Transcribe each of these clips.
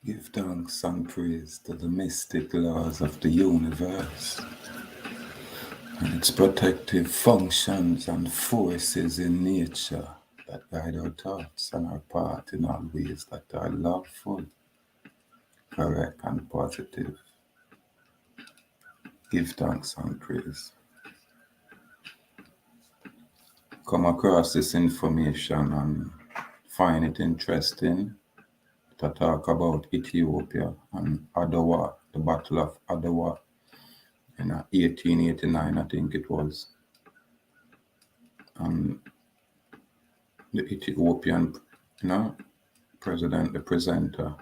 Give thanks and praise to the mystic laws of the universe and its protective functions and forces in nature that guide our thoughts and our path in all ways that are lawful, correct, and positive. Give thanks and praise. Come across this information and find it interesting to talk about Ethiopia and Adawa, the Battle of Adawa in 1889, I think it was. And the Ethiopian, president, the presenter,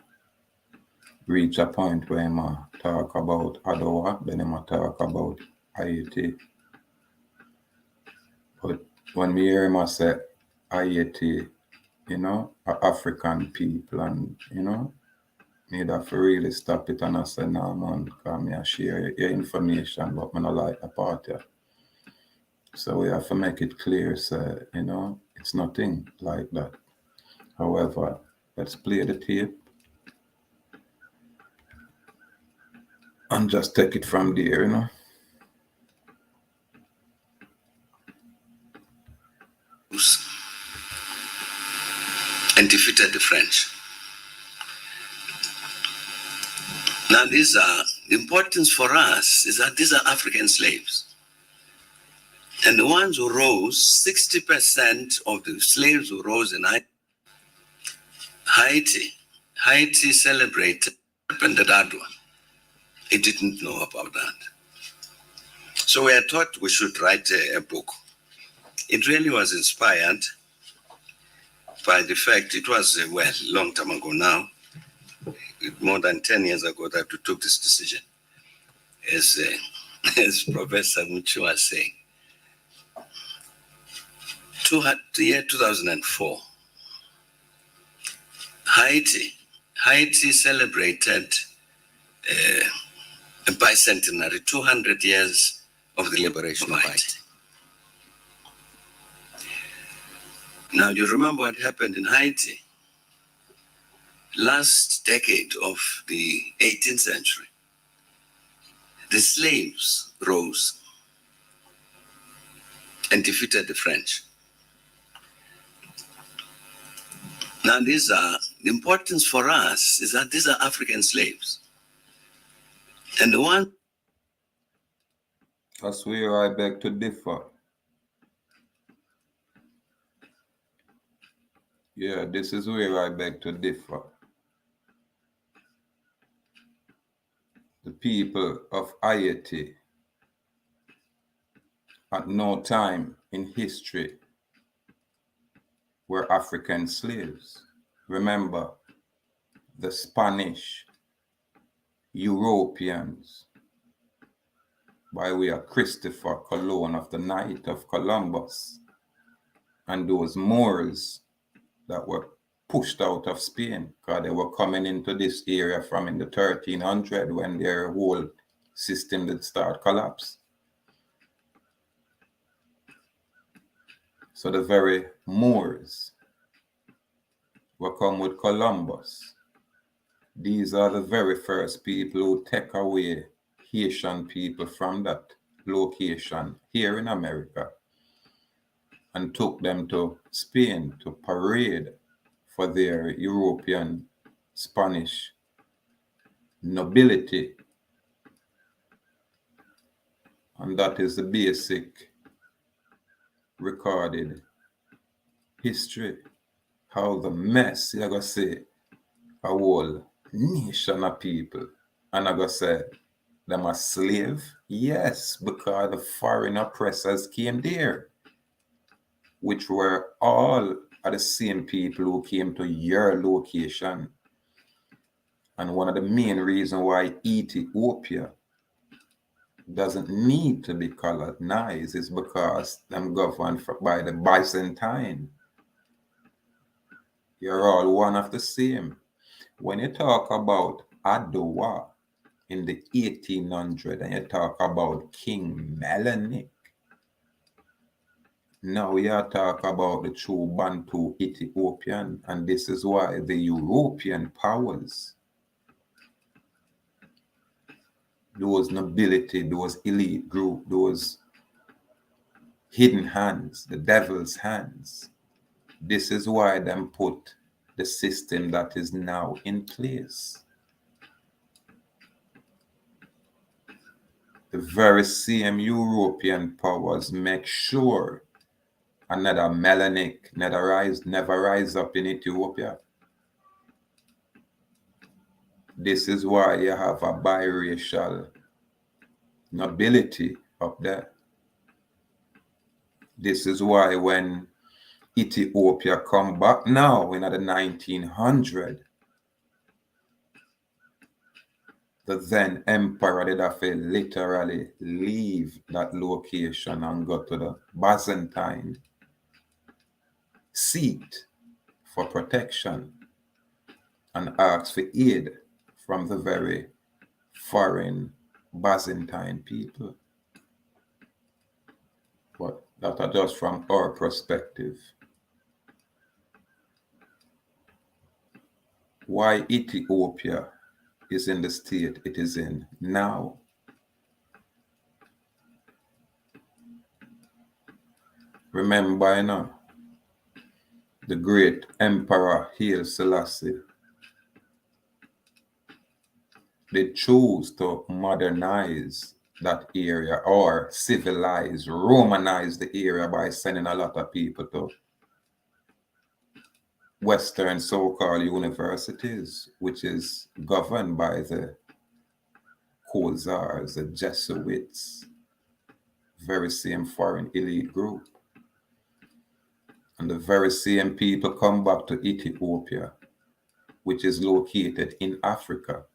reach a point where he talk about Adawa, then he talk about Ayiti. But when we hear him say Ayiti, African people, and need have to really stop it and I say, nah man, come here, share your information, but me not like the party. So we have to make it clear, so it's nothing like that. However, let's play the tape and just take it from there, And defeated the French. Now, these are the importance for us is that these are African slaves. And the ones who rose, 60% of the slaves who rose in Haiti celebrated Pendadadwa. He didn't know about that. So we are taught we should write a book. It really was inspired by the fact it was, a long time ago now, more than 10 years ago that we took this decision. As Professor Muchu was saying, the year 2004, Haiti celebrated a bicentenary, 200 years of the liberation of Haiti. Now, you remember what happened in Haiti last decade of the 18th century. The slaves rose and defeated the French. Now, the importance for us is that these are African slaves. And the one... That's where I beg to differ. Yeah, this is where I beg to differ. The people of Ayiti at no time in history were African slaves. Remember, the Spanish, Europeans, by way of Christopher Colon of the Night of Columbus, and those Moors that were pushed out of Spain because they were coming into this area from in the 1300 when their whole system did start collapse. So the very Moors were come with Columbus. These are the very first people who take away Haitian people from that location here in America and took them to Spain to parade for their European Spanish nobility. And that is the basic recorded history. How the mess, you're going to say, a whole nation of people. And I'm going to say, them a slave? Yes, because the foreign oppressors came there, which were all are the same people who came to your location. And one of the main reasons why Ethiopia doesn't need to be colonized is because them governed by the Byzantine. You're all one of the same. When you talk about Adawa in the 1800s and you talk about King Melanic, now we are talking about the true Bantu Ethiopian, and this is why the European powers those nobility, those elite group, those hidden hands, the devil's hands. This is why them put the system that is now in place. The very same European powers make sure another Melanic never rise up in Ethiopia. This is why you have a biracial nobility up there. This is why when Ethiopia come back now in the 1900, the then emperor did have to literally leave that location and go to the Byzantine seat for protection and ask for aid from the very foreign Byzantine people. But that are just from our perspective. Why Ethiopia is in the state it is in now. Remember, you know, the great Emperor Haile Selassie, they chose to modernize that area or civilize, Romanize the area by sending a lot of people to Western so-called universities, which is governed by the Khazars, the Jesuits, very same foreign elite group. And the very same people come back to Ethiopia, which is located in Africa,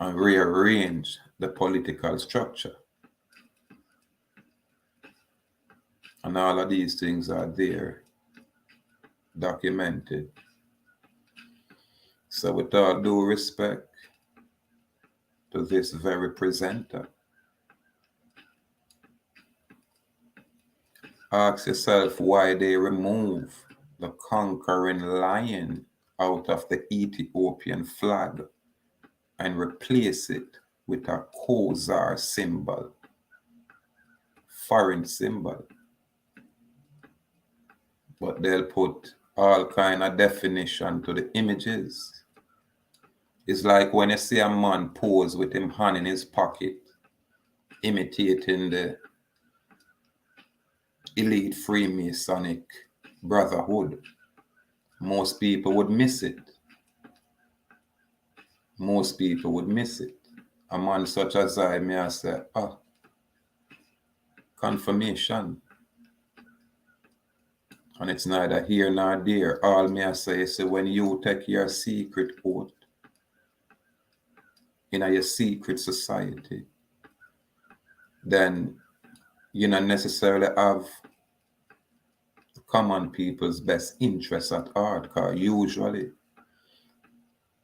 and rearrange the political structure. And all of these things are there, documented. So with all due respect to this very presenter, ask yourself why they remove the conquering lion out of the Ethiopian flag and replace it with a Khazar symbol, foreign symbol. But they'll put all kind of definition to the images. It's like when you see a man pose with him hand in his pocket, imitating the elite Freemasonic brotherhood. Most people would miss it. Most people would miss it. A man such as I may say, confirmation. And it's neither here nor there. All may I say is when you take your secret oath in your secret society, then you don't necessarily have common people's best interests at heart, because usually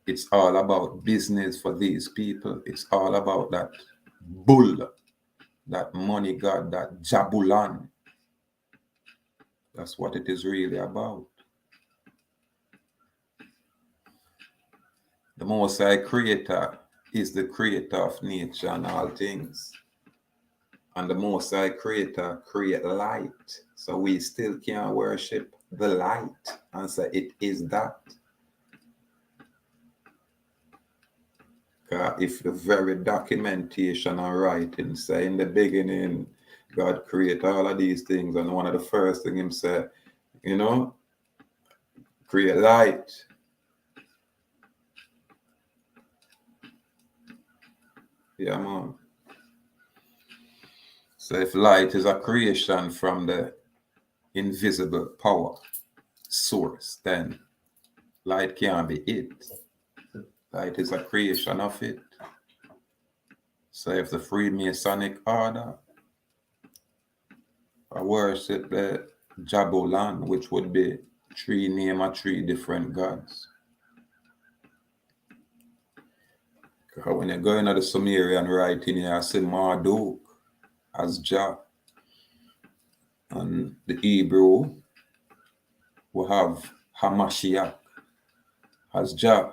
it's all about business for these people. It's all about that bull, that money god, that Jahbulon. That's what it is really about. The Most High Creator is the creator of nature and all things. And the Most High Creator create light. So we still can worship the light and say it is that. If the very documentation and writing say in the beginning, God created all of these things, and one of the first things him said, you know, create light. Yeah, man. So if light is a creation from the invisible power source, then light can't be it. Light is a creation of it. So if the Freemasonic order worship the Jah-bul-on, which would be three name of three different gods. When you go into the Sumerian writing, you see Marduk as Jah. And the Hebrew will have Hamashiach as Jah.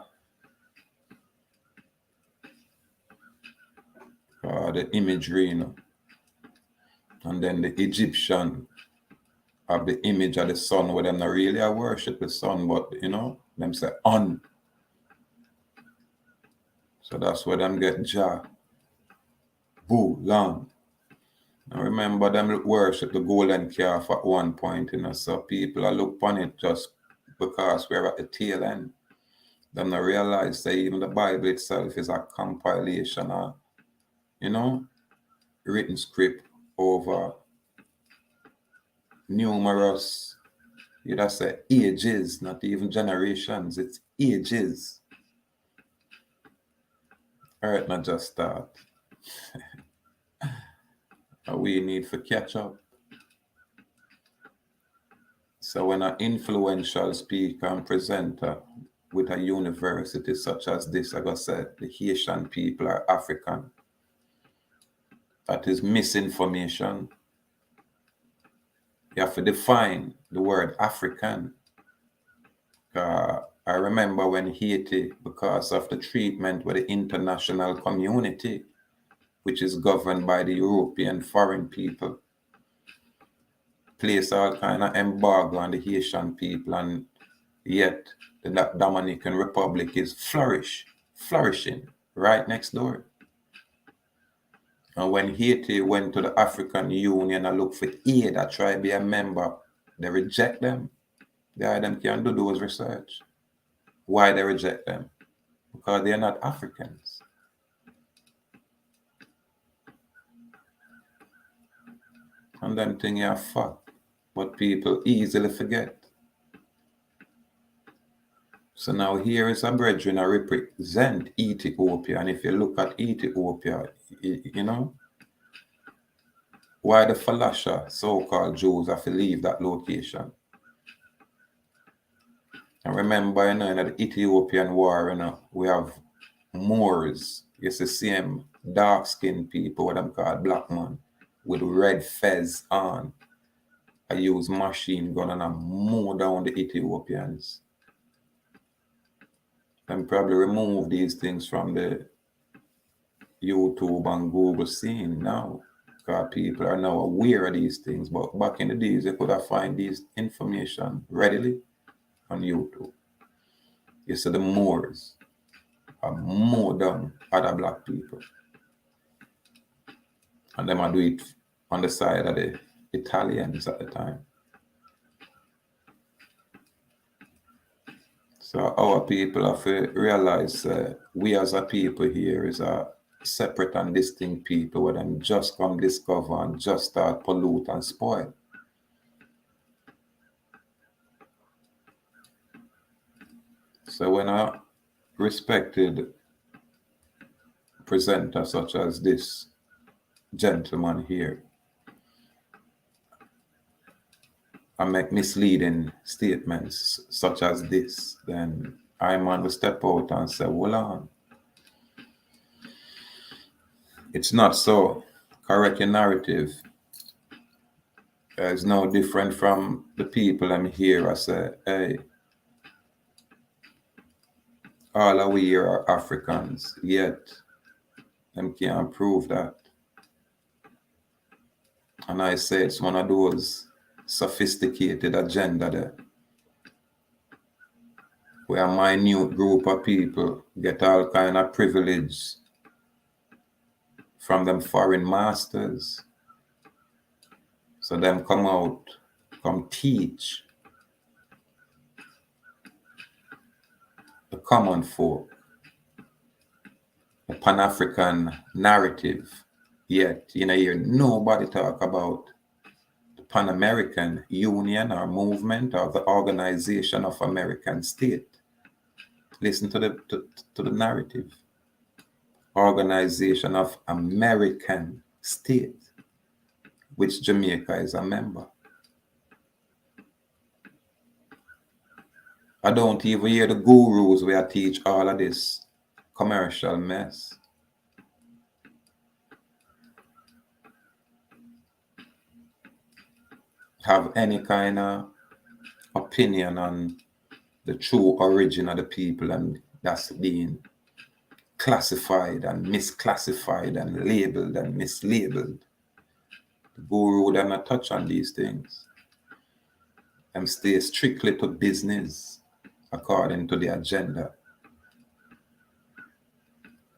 the imagery, you know, and then the Egyptian have the image of the sun, where them not really a worship the sun, but you know, them say on. So that's where them get Jah-bul-on. And remember, them worship the golden calf at one point, you know, so people are look upon it just because we're at the tail end. Them not realize that even the Bible itself is a compilation of, you know, written script over numerous, you'd have say ages, not even generations, it's ages. Earth not just start. We need to catch up. So when an influential speaker and presenter with a university such as this, like I said, the Haitian people are African. That is misinformation. You have to define the word African. I remember when Haiti, because of the treatment with the international community, which is governed by the European foreign people, place all kind of embargo on the Haitian people, and yet the Dominican Republic is flourishing right next door. And when Haiti went to the African Union and looked for aid, I try to be a member, they reject them. Them can't do those research. Why they reject them? Because they're not Africans. And them things are fucked. But people easily forget. So now here is a brethren that represent Ethiopia. And if you look at Ethiopia, you know, why the Falasha, so-called Jews, have to leave that location. And remember, you know, in the Ethiopian war, you know, we have Moors. It's the same dark-skinned people, what them called black man, with red fez on. I use machine gun and I mow down the Ethiopians. And probably remove these things from the YouTube and Google scene now. Because people are now aware of these things. But back in the days, they could have find these information readily on YouTube. You see the Moors are more than other black people. And them are do it on the side of the Italians at the time. So our people have to realize we as a people here is a separate and distinct people where them just come discover and just start pollute and spoil. So when a respected presenter such as this gentleman here and make misleading statements such as this, then I man will step out and say, hold on. It's not so. Correct your narrative. It's no different from the people I'm here. I say, hey, all of we here are Africans, yet them can't prove that. And I say it's one of those sophisticated agenda there, where a minute group of people get all kind of privilege from them foreign masters. So them come out, come teach the common folk, the Pan-African narrative. Yet, you know, hear nobody talk about the Pan-American Union or movement or the Organization of American State. Listen to the narrative. Organization of American State, which Jamaica is a member. I don't even hear the gurus where I teach all of this commercial mess. Have any kind of opinion on the true origin of the people and that's being classified and misclassified and labeled and mislabeled. The guru them not touch on these things. Them stay strictly to business according to the agenda.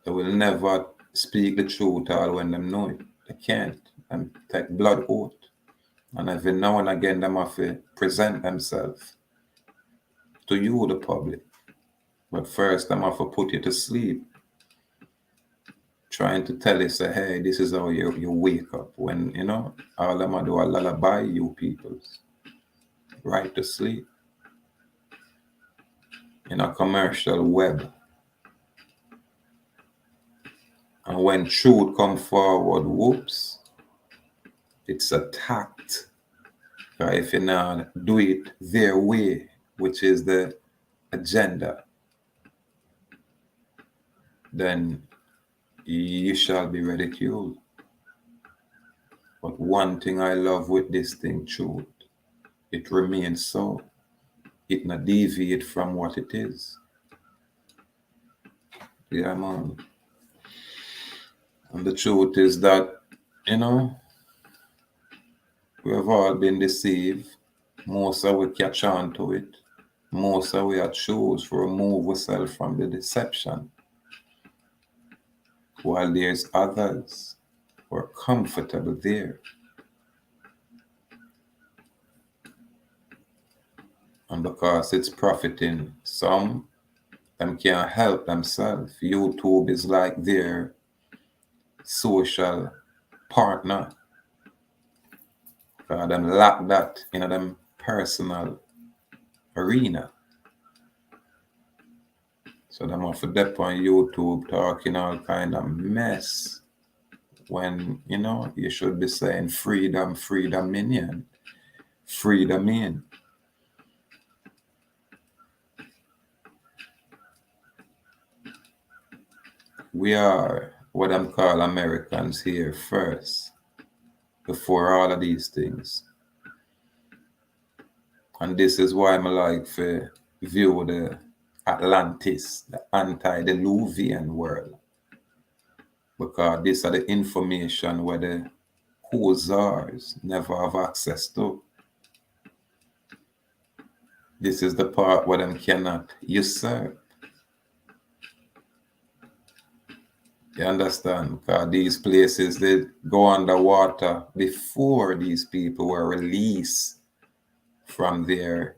They will never speak the truth all when them know it. They can't. And take blood oath. And every now and again them have to present themselves to you, the public. But first them have to put you to sleep. Trying to tell you, say, hey, this is how you wake up. When, you know, all them do a lullaby you peoples. Right to sleep. In a commercial web. And when truth come forward, whoops, it's attacked. If you now do it their way, which is the agenda, then you shall be ridiculed. But one thing I love with this thing, truth, it remains so. It not deviate from what it is. Yeah, man. And the truth is that, you know, we have all been deceived. Most of we catch on to it. Most of we are choose to remove ourselves from the deception. While there's others who are comfortable there. And because it's profiting some, them can't help themselves. YouTube is like their social partner. Them lack that in them personal arena. So them have to dep on YouTube talking all kind of mess when, you know, you should be saying freedom, freedom minion, freedom in. We are what I'm call Americans here first, before all of these things. And this is why I like to view the Atlantis, the antediluvian world. Because this are the information where the Khazars never have access to. This is the part where them cannot usurp. You understand? Because these places, they go underwater before these people were released from their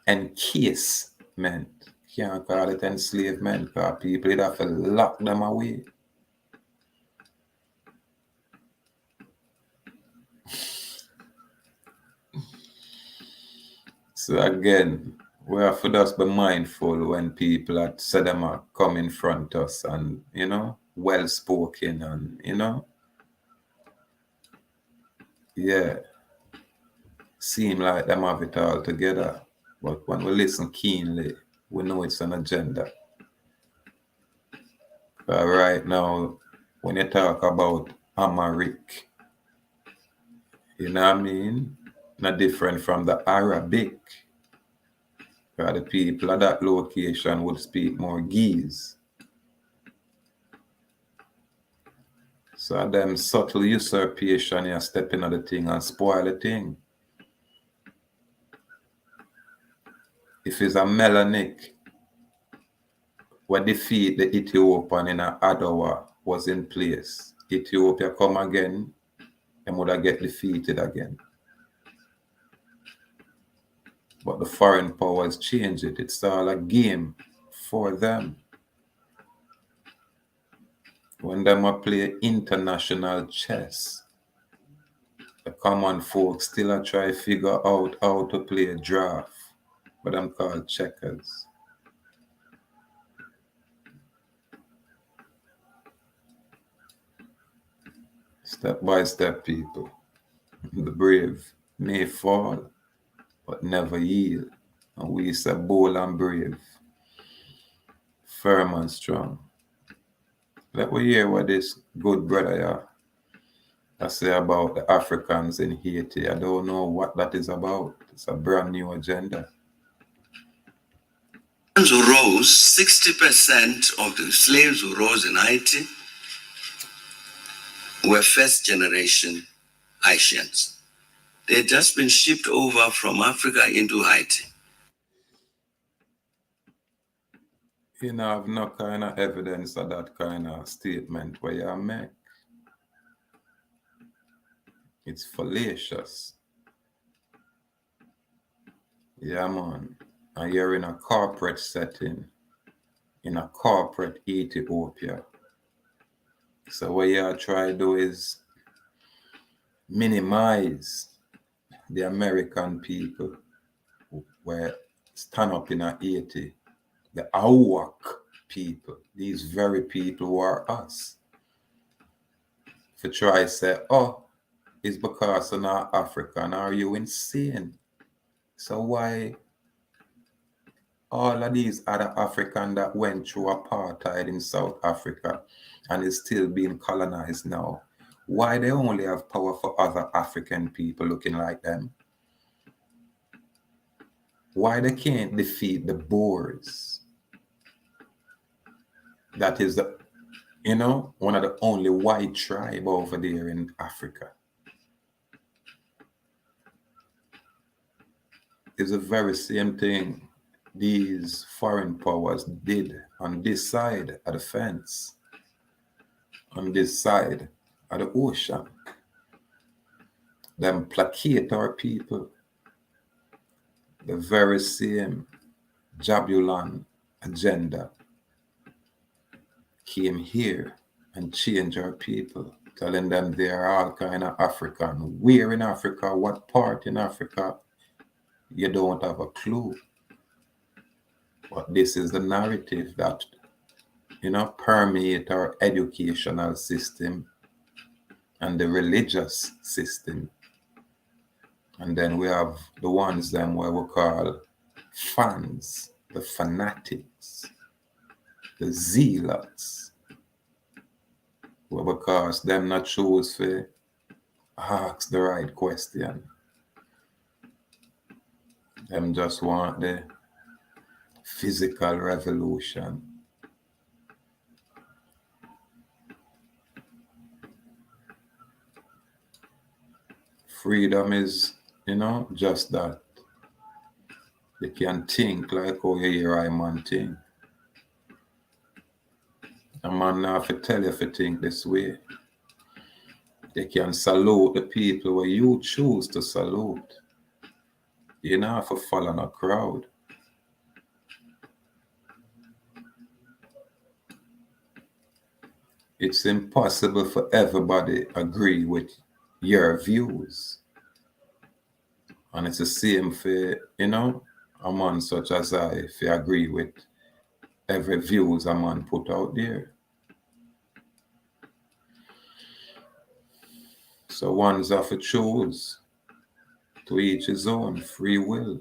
encasement. Can't call it enslavement, because people would have to lock them away. So again, we have to just be mindful when people that say them are come in front of us and, you know, well spoken and, you know, yeah, seem like them have it all together. But when we listen keenly, we know it's an agenda. But right now, when you talk about Amharic, you know what I mean? Not different from the Arabic. Because the people at that location would speak more Geese. So them subtle usurpation, you step in the thing and spoil the thing. If it's a Melanic, what defeat the Ethiopian in Adowa was in place, Ethiopia come again, and would have get defeated again. But the foreign powers change it. It's all a game for them. When them play international chess, the common folks still try to figure out how to play a draft, but them called checkers. Step by step, people. The brave may fall, but never yield. And we say bold and brave, firm and strong. Let me hear what this good brother here I say about the Africans in Haiti. I don't know what that is about. It's a brand new agenda. who rose, 60% of the slaves who rose in Haiti were first generation Haitians. They had just been shipped over from Africa into Haiti. You know, I have no kind of evidence of that kind of statement where you make. It's fallacious. Yeah, man. And you're in a corporate setting, in a corporate Ethiopia. So what you try to do is minimize the American people where stand up in Haiti, the Awak people, these very people who are us. If you try to say, oh, it's because I'm not African, are you insane? So why all of these other Africans that went through apartheid in South Africa and is still being colonized now, why they only have power for other African people looking like them? Why they can't defeat the Boers? That is the, you know, one of the only white tribe over there in Africa. It's the very same thing these foreign powers did on this side of the fence, on this side of the ocean. Them placate our people. The very same Jahbulon agenda came here and changed our people, telling them they are all kind of African. Where in Africa? What part in Africa? You don't have a clue. But this is the narrative that, you know, permeate our educational system and the religious system. And then we have the ones them where we call fans, the fanatics, the zealots. Well, because them not choose to ask the right question. Them just want the physical revolution. Freedom is, you know, just that. You can think like how you hear I man think. A man now have to tell you if you think this way. You can salute the people where you choose to salute. You don't have to follow a crowd. It's impossible for everybody agree with your views. And it's the same for, you know, a man such as I, if you agree with every views a man put out there. So one's have to choose, to each his own, free will.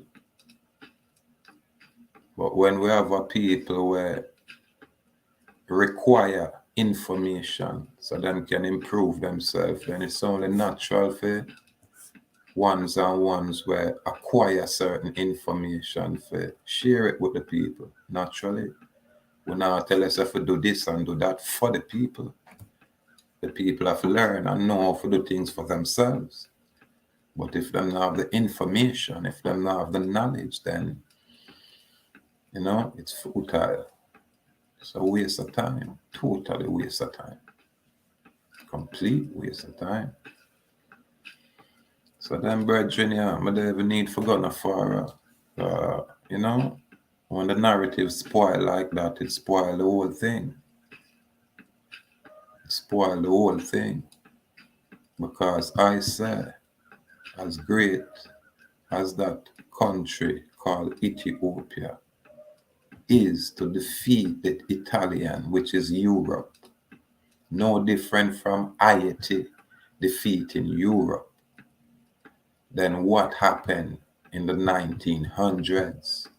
But when we have a people where require information so them can improve themselves, then it's only natural for ones and ones where acquire certain information for share it with the people naturally. We now tell us if we do this and do that for the people. The people have to learn and know how to do things for themselves. But if them not have the information, if them not have the knowledge, then, you know, it's futile. It's a waste of time. Totally waste of time. Complete waste of time. So then, brethren, yeah, I don't even need for go no far. You know, when the narrative spoil like that, it spoil the whole thing. It spoil the whole thing. Because I say, as great as that country called Ethiopia is to defeat the Italian, which is Europe, no different from Ayiti defeating Europe, then what happened in the 1900s?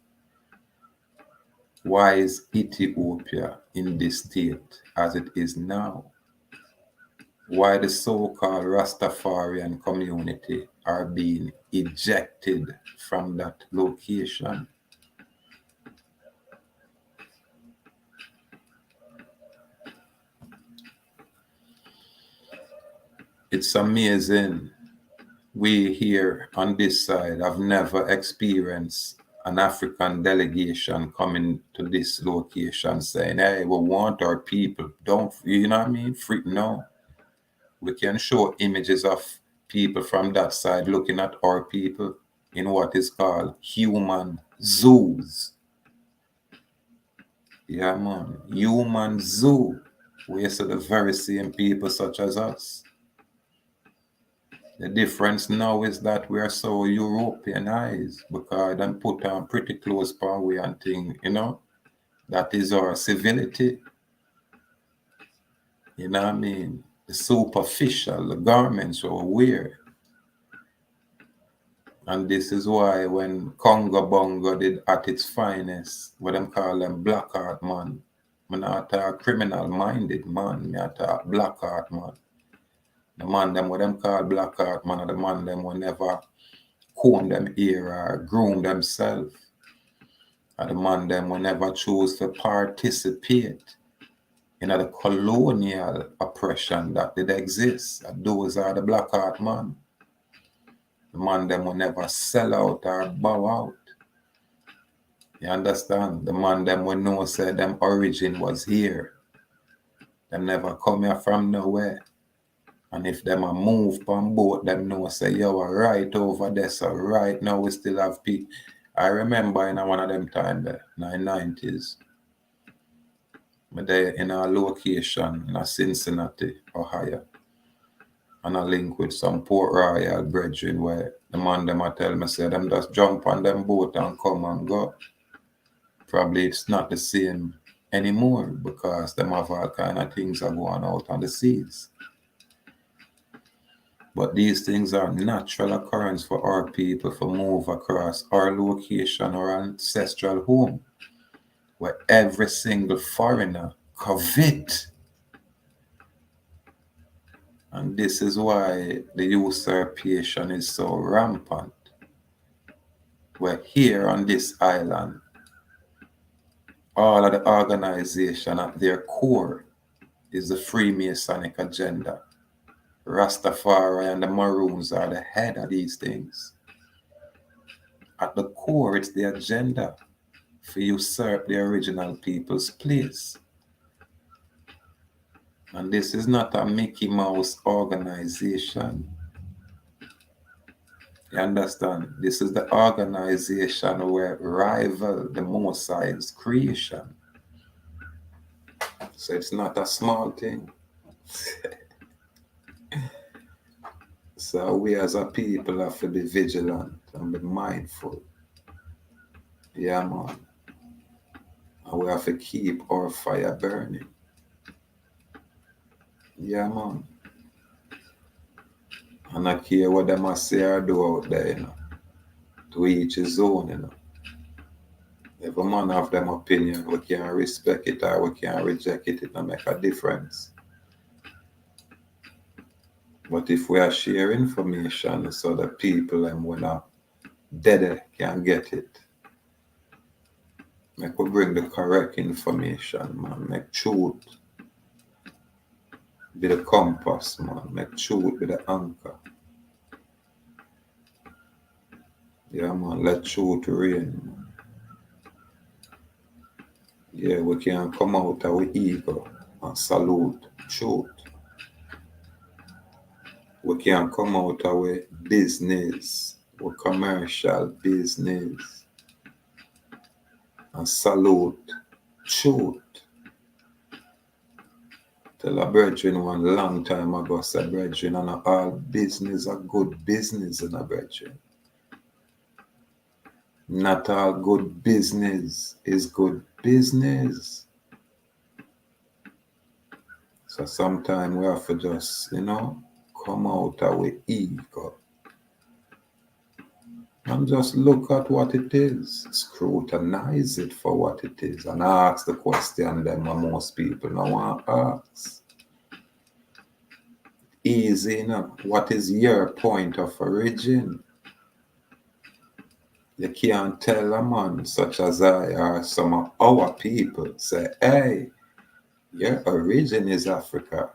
Why is Ethiopia in this state as it is now? Why the so-called Rastafarian community are being ejected from that location? It's amazing. We here on this side have never experienced an African delegation coming to this location saying, hey, we want our people. Don't, you know what I mean? Free, no. We can show images of people from that side looking at our people in what is called human zoos. Yeah, man. Human zoo. We see the very same people such as us. The difference now is that we are so Europeanized because them put on pretty close pan we and thing, you know. That is our civility. You know what I mean? The superficial, the garments we wear. And this is why when Congo Bongo did at its finest, what them call them black art man. I'm not a criminal minded man, I'm a black art man. The man them what them call black art man, the man them will never comb them ear or groom themselves. And the man them will never choose to participate in the colonial oppression that did exist. And those are the black art man. The man them will never sell out or bow out. You understand? The man them will know say them origin was here. Them never come here from nowhere. And if them a move on boat, them know say, yo, right over there, so right now we still have people. I remember in one of them time there, 990s, but they in a location in Cincinnati, Ohio. And I link with some Port Royal brethren where the man them a tell me, say, them just jump on them boat and come and go. Probably it's not the same anymore because them have all kind of things are going out on the seas. But these things are natural occurrence for our people to move across our location or ancestral home, where every single foreigner covet. And this is why the usurpation is so rampant. We're here on this island. All of the organization at their core is the Freemasonic agenda. Rastafari and the Maroons are the head of these things. At the core, it's the agenda for usurp the original people's place. And this is not a Mickey Mouse organization. You understand? This is the organization where rival the Mosai's creation. So it's not a small thing. So we as a people have to be vigilant and be mindful. Yeah, man. And we have to keep our fire burning. Yeah, man. And I care what them must say or do out there, you know. To each his own, you know. Every man have them opinion. We can respect it or we can reject it. It don't make a difference. But if we are share information so that people and when are dead can get it. Make we bring the correct information, man. Make truth be the compass, man. Make truth be the anchor. Yeah, man. Let truth reign, man. Yeah, we can come out our ego and salute truth. We can come out our business, our commercial business, and salute truth. Tell a brethren one long time ago, said brethren, and all business are good business in a brethren. Not all good business is good business. So sometimes we have to just, you know, come out our ego and just look at what it is, scrutinize it for what it is, and ask the question that most people don't want to ask. Easy enough. What is your point of origin? You can't tell a man such as I or some of our people, say, hey, your origin is Africa.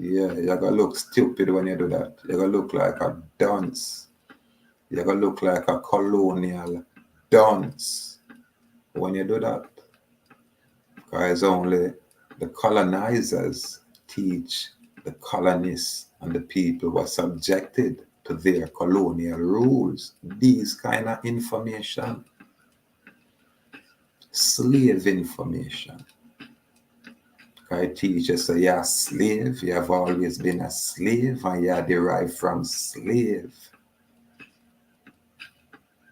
Yeah, you're gonna look stupid when you do that. You're gonna look like a dunce. You're gonna look like a colonial dunce when you do that. Because only the colonizers teach the colonists and the people were subjected to their colonial rules these kind of information. Slave information. I teach you, so you're a slave, you have always been a slave, and you're derived from slave.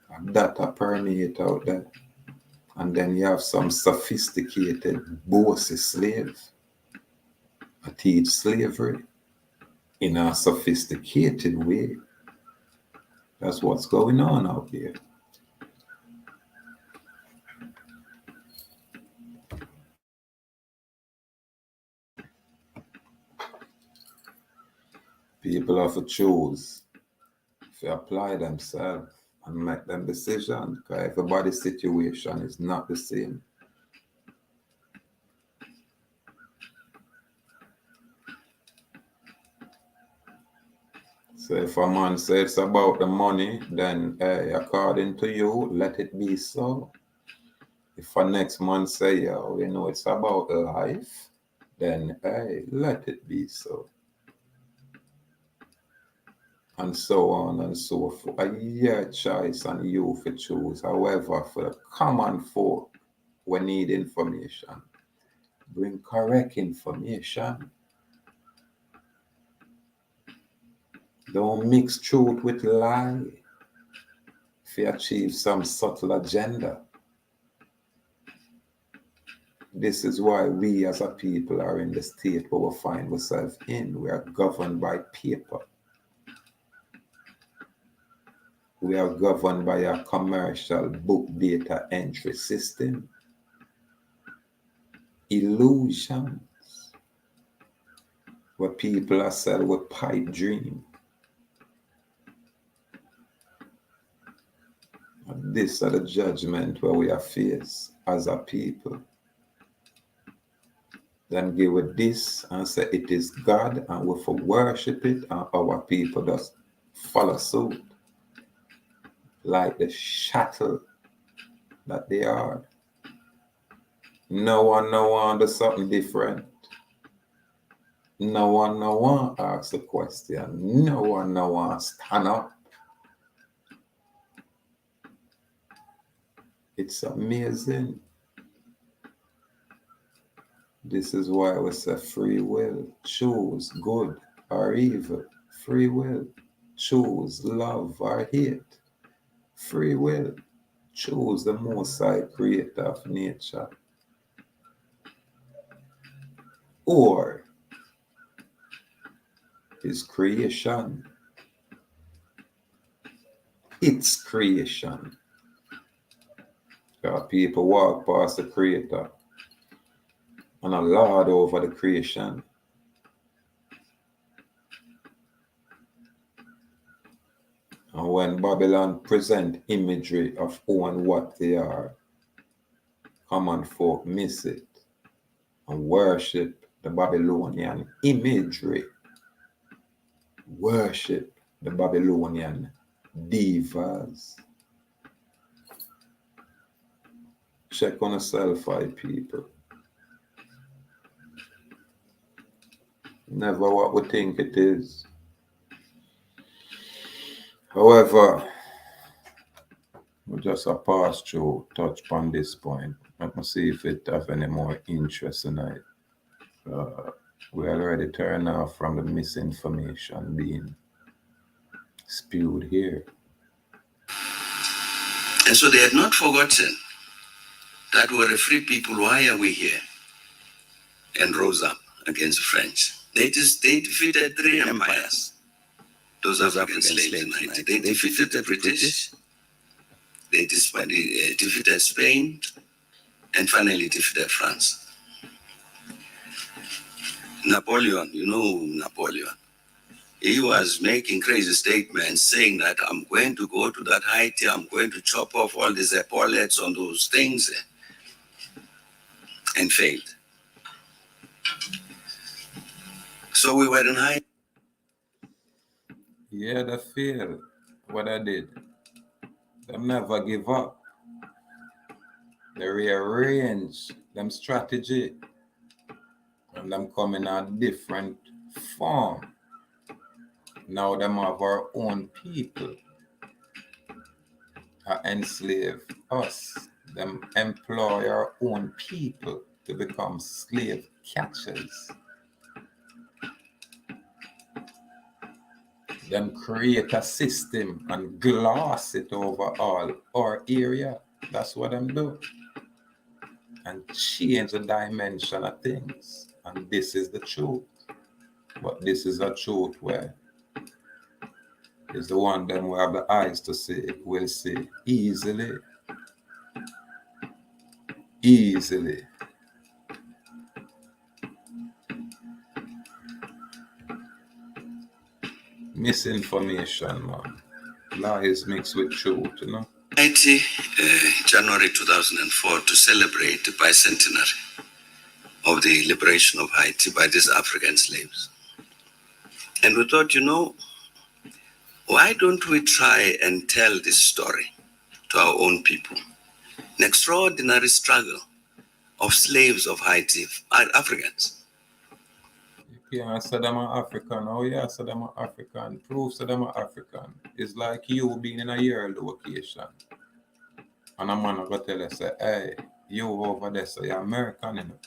And that permeate out there. And then you have some sophisticated, bossy slave. I teach slavery in a sophisticated way. That's what's going on out there. People have to choose to apply themselves and make them decisions, because everybody's situation is not the same. So if a man says it's about the money, then hey, according to you, let it be so. If a next man say, yo, you know, it's about life, then hey, let it be so. And so on and so forth. Your choice and you for choose. However, for the common folk, we need information. Bring correct information. Don't mix truth with lie if you achieve some subtle agenda. This is why we as a people are in the state where we find ourselves in. We are governed by paper. We are governed by a commercial book data entry system. Illusions. Where people are selling with pipe dream. And this are the judgment where we are faced as a people. Then give it this and say it is God, and we for worship it, and our people just follow suit. Like the shuttle that they are. No one does something different. No one asks a question. No one stand up. It's amazing. This is why we say free will. Choose good or evil. Free will. Choose love or hate. Free will. Choose the Most High Creator of nature. Or His creation. Its creation. People walk past the Creator and a lord over the creation. And when Babylon present imagery of who and what they are, common folk miss it and worship the Babylonian imagery. Worship the Babylonian divas. Check on yourself, people. Never what we think it is. However, we just a pass through, touch upon this point. Let me see if it have any more interest tonight. We already turned off from the misinformation being spewed here. And so they had not forgotten that we're a free people. Why are we here? And rose up against the French. They defeated 3 empires. Those African slaves. They defeated the British. They defeated Spain. And finally defeated France. Napoleon, you know Napoleon. He was making crazy statements saying that I'm going to go to that Haiti, I'm going to chop off all these epaulets on those things, and failed. So we were in high. Yeah, they failed. What I did. Them never give up. They rearrange them strategy and them come in a different form. Now them have our own people enslave us. Them employ our own people to become slave catchers. Them create a system and gloss it over all our area. That's what them do. And change the dimension of things. And this is the truth. But this is a truth where is the one them who have the eyes to see it will see easily. Easily. Misinformation, man. Lies mixed with truth, you know. Ayiti, January 2004, to celebrate the bicentenary of the liberation of Haiti by these African slaves. And we thought, why don't we try and tell this story to our own people? An extraordinary struggle of slaves of Haiti, Africans. You can't say them are African. Oh yeah, say them are African. Proof say them are African. It's like you being in a year location. And a man go tell you, say, hey, you over there, so you're American, you know.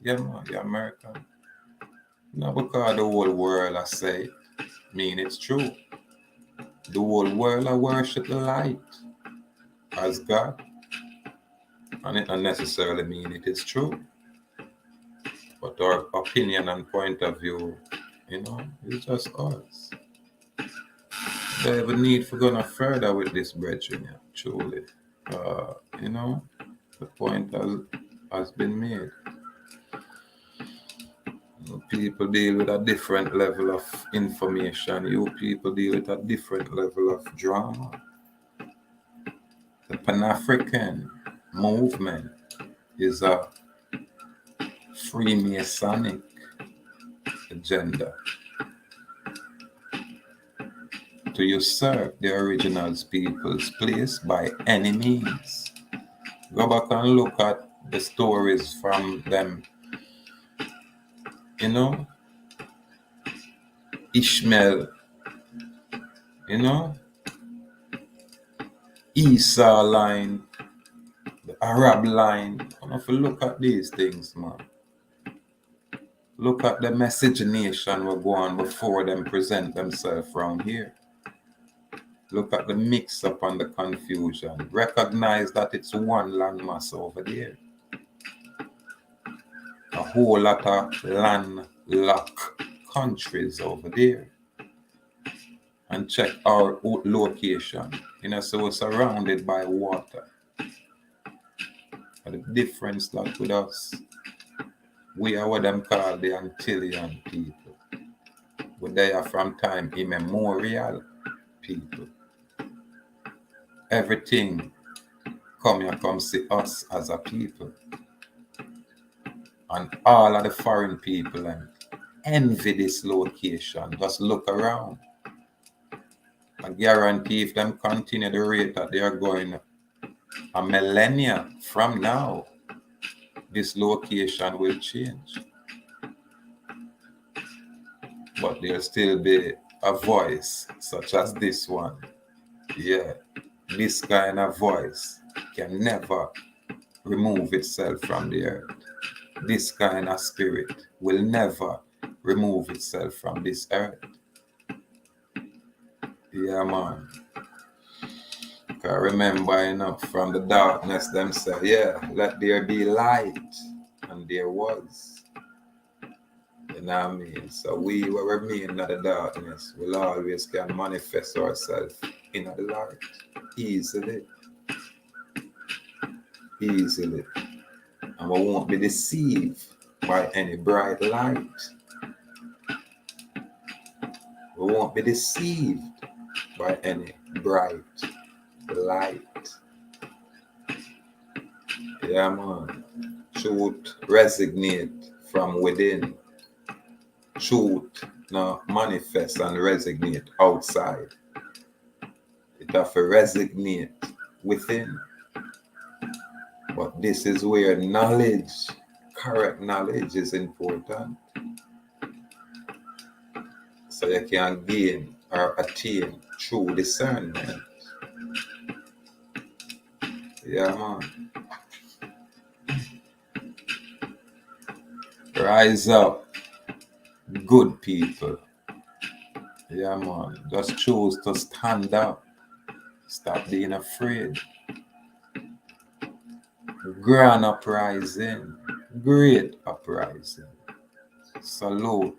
Yeah, man, you're American. Not because the whole world I say it, mean it's true. The whole world I worship the light as God. And it doesn't necessarily mean it is true. But our opinion and point of view, is just us. There is a need for going further with this brethren, yeah, truly. The point has been made. People deal with a different level of information. You people deal with a different level of drama. The Pan-African movement is a Freemasonic agenda to usurp the original people's place by any means. Go back and look at the stories from them, Ishmael, Esau line, the Arab line. If you look at these things, man, look at the miscegenation will go on before them present themselves around here. Look at the mix-up and the confusion. Recognize that it's one landmass over there. A whole lot of landlocked countries over there. And check our location. So we're surrounded by water. And the difference that with us, we are what them call the Antillean people. They are from time immemorial people. Everything come see us as a people. And all of the foreign people envy this location. Just look around. I guarantee if them continue the rate that they are going a millennia from now, this location will change. But there'll still be a voice such as this one. Yeah, this kind of voice can never remove itself from the earth. This kind of spirit will never remove itself from this earth. Yeah, man. I remember, from the darkness, them say, yeah, let there be light. And there was. You know what I mean? So we will remain in the darkness. We'll always can manifest ourselves in the light. Easily. Easily. And we won't be deceived by any bright light. We won't be deceived by any bright light. Yeah, man. Truth resonate from within. truth now manifest and resonate outside. It have to resonate within. But this is where knowledge, correct knowledge, is important. So you can gain or attain true discernment. Yeah, man. Rise up, good people. Yeah, man. Just choose to stand up. Stop being afraid. Grand uprising. Great uprising. Salute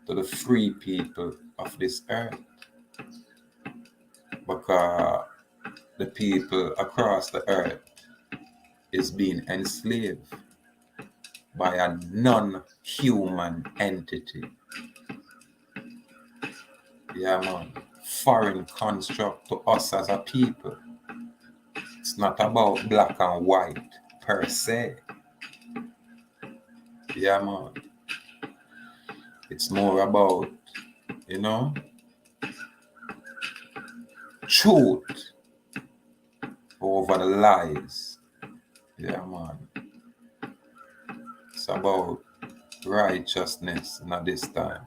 to the free people of this earth. Because the people across the earth is being enslaved by a non-human entity. Yeah, man. Foreign construct to us as a people. It's not about black and white per se. Yeah, man. It's more about, truth over the lies. Yeah, man. It's about righteousness at this time.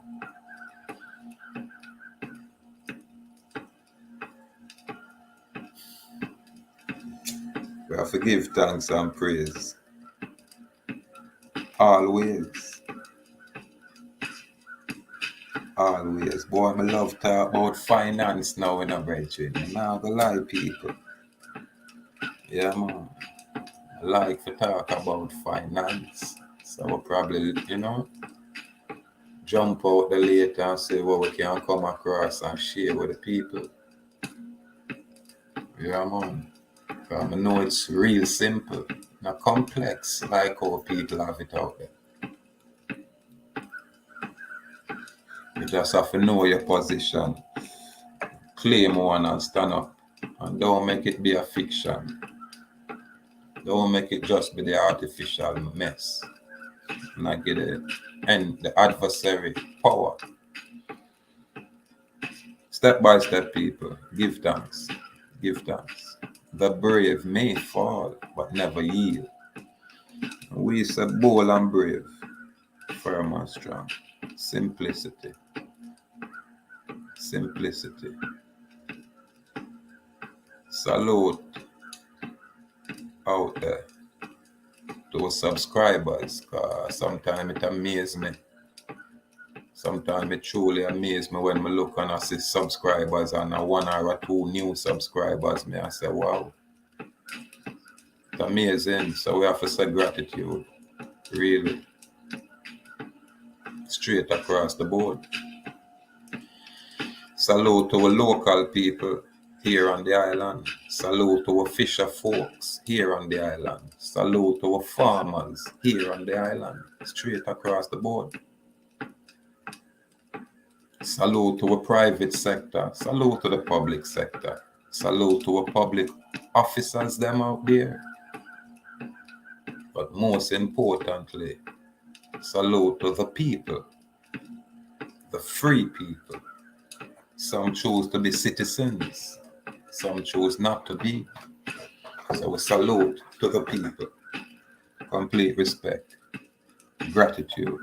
We have to give thanks and praise. Always. Always. Boy, I love talk about finance now in a brethren. I'm not gonna lie, people. Yeah, man. I like to talk about finance. So we'll probably, jump out the later and say what we can come across and share with the people. Yeah, man. Because I know it's real simple, not complex like how people have it out there. You just have to know your position, claim one and stand up, and don't make it be a fiction. Don't make it just be the artificial mess. Not get it. And the adversary power. Step by step, people. Give thanks. Give thanks. The brave may fall, but never yield. We say bold and brave, firm and strong. Simplicity. Simplicity. Salute out there to subscribers, because sometimes it amazes me. Sometimes it truly amazes me when I look and I see subscribers and a one or two new subscribers. I say, wow, it's amazing. So we have to say gratitude, really, straight across the board. Salute to our local people here on the island. Salute to our fisher folks here on the island. Salute to our farmers here on the island, straight across the board. Salute to a private sector. Salute to the public sector. Salute to our public officers them out there. But most importantly, salute to the people, the free people. Some choose to be citizens. Some choose not to be. So we salute to the people. Complete respect. Gratitude.